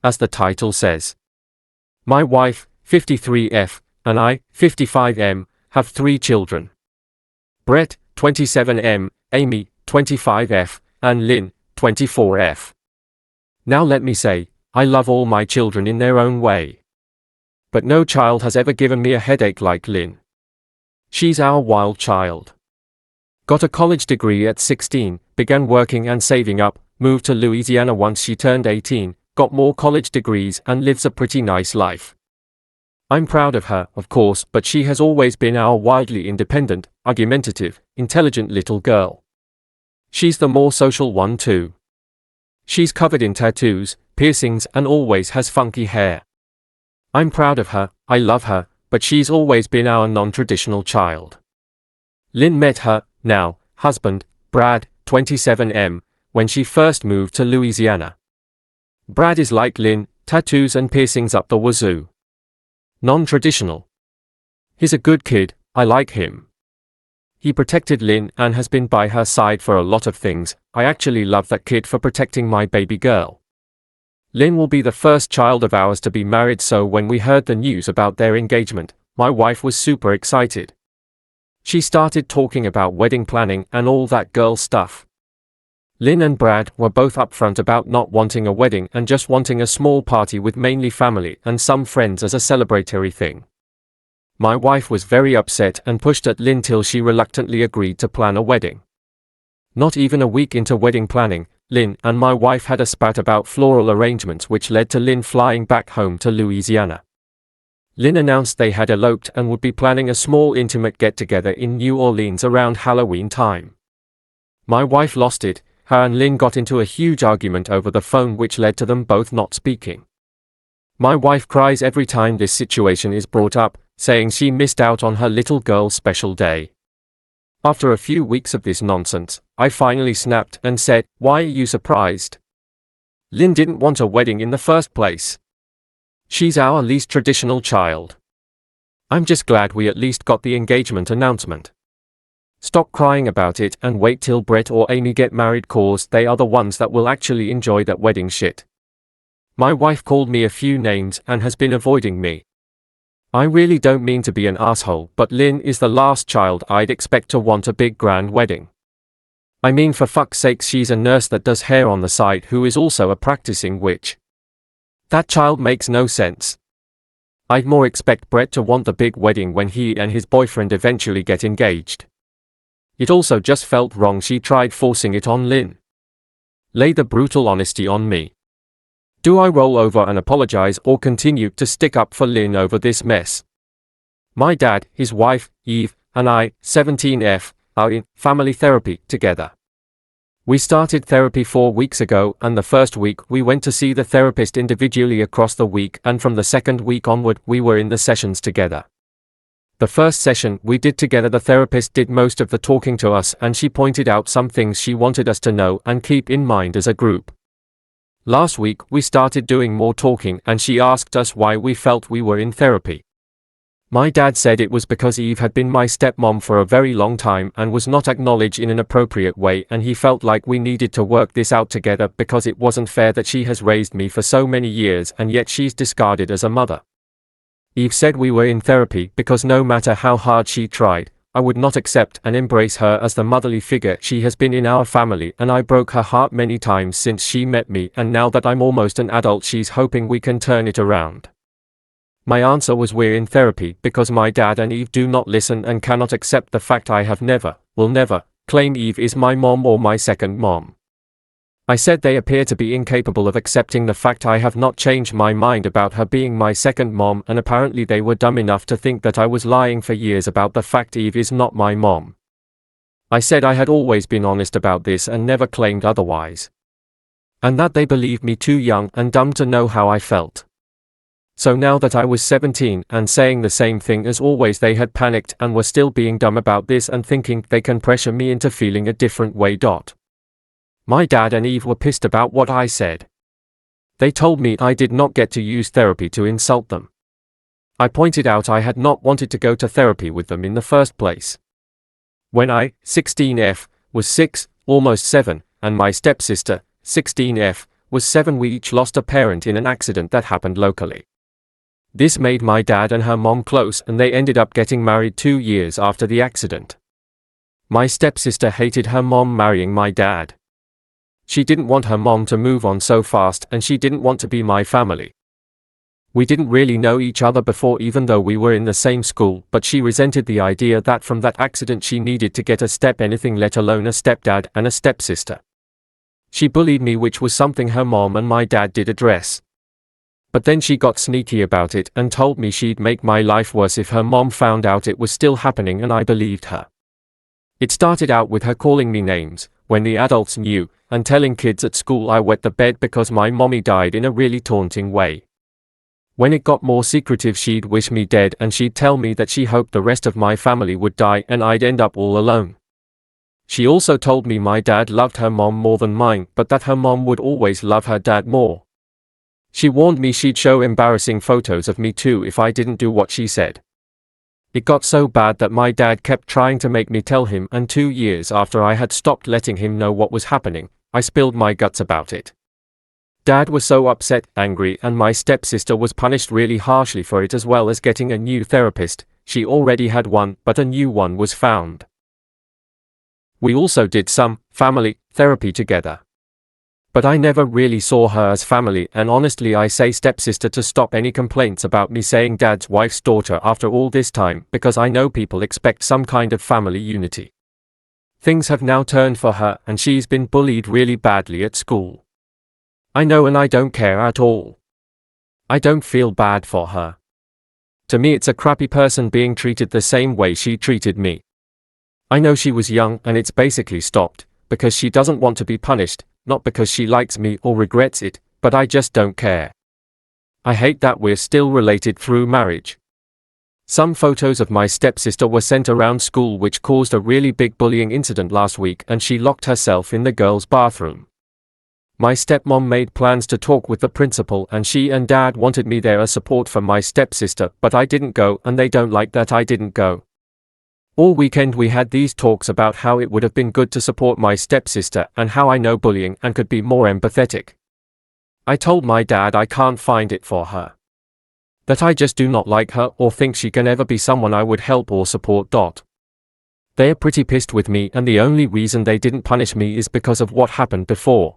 as the title says. My wife, 53F, and I, 55M, have 3 children. Brett, 27M, Amy, 25F, and Lynn, 24F. Now let me say, I love all my children in their own way. But no child has ever given me a headache like Lynn. She's our wild child. Got a college degree at 16, began working and saving up, moved to Louisiana once she turned 18, got more college degrees and lives a pretty nice life. I'm proud of her, of course, but she has always been our wildly independent, argumentative, intelligent little girl. She's the more social one too. She's covered in tattoos, piercings, and always has funky hair. I'm proud of her, I love her, but she's always been our non-traditional child. Lynn met her, now, husband, Brad, 27M, when she first moved to Louisiana. Brad is like Lynn, tattoos and piercings up the wazoo. Non-traditional. He's a good kid, I like him. He protected Lynn and has been by her side for a lot of things. I actually love that kid for protecting my baby girl. Lynn will be the first child of ours to be married, so when we heard the news about their engagement, my wife was super excited. She started talking about wedding planning and all that girl stuff. Lynn and Brad were both upfront about not wanting a wedding and just wanting a small party with mainly family and some friends as a celebratory thing. My wife was very upset and pushed at Lynn till she reluctantly agreed to plan a wedding. Not even a week into wedding planning, Lynn and my wife had a spat about floral arrangements, which led to Lynn flying back home to Louisiana. Lynn announced they had eloped and would be planning a small intimate get-together in New Orleans around Halloween time. My wife lost it. Her and Lynn got into a huge argument over the phone, which led to them both not speaking. My wife cries every time this situation is brought up, saying she missed out on her little girl's special day. After a few weeks of this nonsense, I finally snapped and said, "Why are you surprised? Lynn didn't want a wedding in the first place. She's our least traditional child. I'm just glad we at least got the engagement announcement. Stop crying about it and wait till Brett or Amy get married, cause they are the ones that will actually enjoy that wedding shit." My wife called me a few names and has been avoiding me. I really don't mean to be an asshole, but Lynn is the last child I'd expect to want a big grand wedding. I mean, for fuck's sake, she's a nurse that does hair on the side who is also a practicing witch. That child makes no sense. I'd more expect Brett to want the big wedding when he and his boyfriend eventually get engaged. It also just felt wrong she tried forcing it on Lynn. Lay the brutal honesty on me. Do I roll over and apologize or continue to stick up for Lynn over this mess? My dad, his wife, Eve, and I, 17F, are in family therapy together. We started therapy 4 weeks ago, and the first week we went to see the therapist individually across the week, and from the second week onward we were in the sessions together. The first session we did together, the therapist did most of the talking to us, and she pointed out some things she wanted us to know and keep in mind as a group. Last week we started doing more talking, and she asked us why we felt we were in therapy. My dad said it was because Eve had been my stepmom for a very long time and was not acknowledged in an appropriate way, and he felt like we needed to work this out together because it wasn't fair that she has raised me for so many years and yet she's discarded as a mother. Eve said we were in therapy because no matter how hard she tried, I would not accept and embrace her as the motherly figure she has been in our family, and I broke her heart many times since she met me, and now that I'm almost an adult she's hoping we can turn it around. My answer was, we're in therapy because my dad and Eve do not listen and cannot accept the fact I have never, will never, claim Eve is my mom or my second mom. I said they appear to be incapable of accepting the fact I have not changed my mind about her being my second mom, and apparently they were dumb enough to think that I was lying for years about the fact Eve is not my mom. I said I had always been honest about this and never claimed otherwise. And that they believed me too young and dumb to know how I felt. So now that I was 17 and saying the same thing as always, they had panicked and were still being dumb about this and thinking they can pressure me into feeling a different way. My dad and Eve were pissed about what I said. They told me I did not get to use therapy to insult them. I pointed out I had not wanted to go to therapy with them in the first place. When I, 16F, was 6, almost 7, and my stepsister, 16F, was 7. We each lost a parent in an accident that happened locally. This made my dad and her mom close, and they ended up getting married 2 years after the accident. My stepsister hated her mom marrying my dad. She didn't want her mom to move on so fast, and she didn't want to be my family. We didn't really know each other before, even though we were in the same school, but she resented the idea that from that accident she needed to get a step anything, let alone a stepdad and a stepsister. She bullied me, which was something her mom and my dad did address. But then she got sneaky about it and told me she'd make my life worse if her mom found out it was still happening, and I believed her. It started out with her calling me names, when the adults knew, and telling kids at school I wet the bed because my mommy died in a really taunting way. When it got more secretive, she'd wish me dead, and she'd tell me that she hoped the rest of my family would die and I'd end up all alone. She also told me my dad loved her mom more than mine, but that her mom would always love her dad more. She warned me she'd show embarrassing photos of me too if I didn't do what she said. It got so bad that my dad kept trying to make me tell him, and 2 years after I had stopped letting him know what was happening, I spilled my guts about it. Dad was so upset, angry, and my stepsister was punished really harshly for it, as well as getting a new therapist. She already had one, but a new one was found. We also did some family therapy together. But I never really saw her as family, and honestly I say stepsister to stop any complaints about me saying dad's wife's daughter after all this time, because I know people expect some kind of family unity. Things have now turned for her, and she's been bullied really badly at school. I know, and I don't care at all. I don't feel bad for her. To me it's a crappy person being treated the same way she treated me. I know she was young, and it's basically stopped, because she doesn't want to be punished, not because she likes me or regrets it, but I just don't care. I hate that we're still related through marriage. Some photos of my stepsister were sent around school, which caused a really big bullying incident last week, and she locked herself in the girls' bathroom. My stepmom made plans to talk with the principal, and she and dad wanted me there as support for my stepsister, but I didn't go, and they don't like that I didn't go. All weekend we had these talks about how it would have been good to support my stepsister and how I know bullying and could be more empathetic. I told my dad I can't find it for her. That I just do not like her or think she can ever be someone I would help or support. They're pretty pissed with me, and the only reason they didn't punish me is because of what happened before.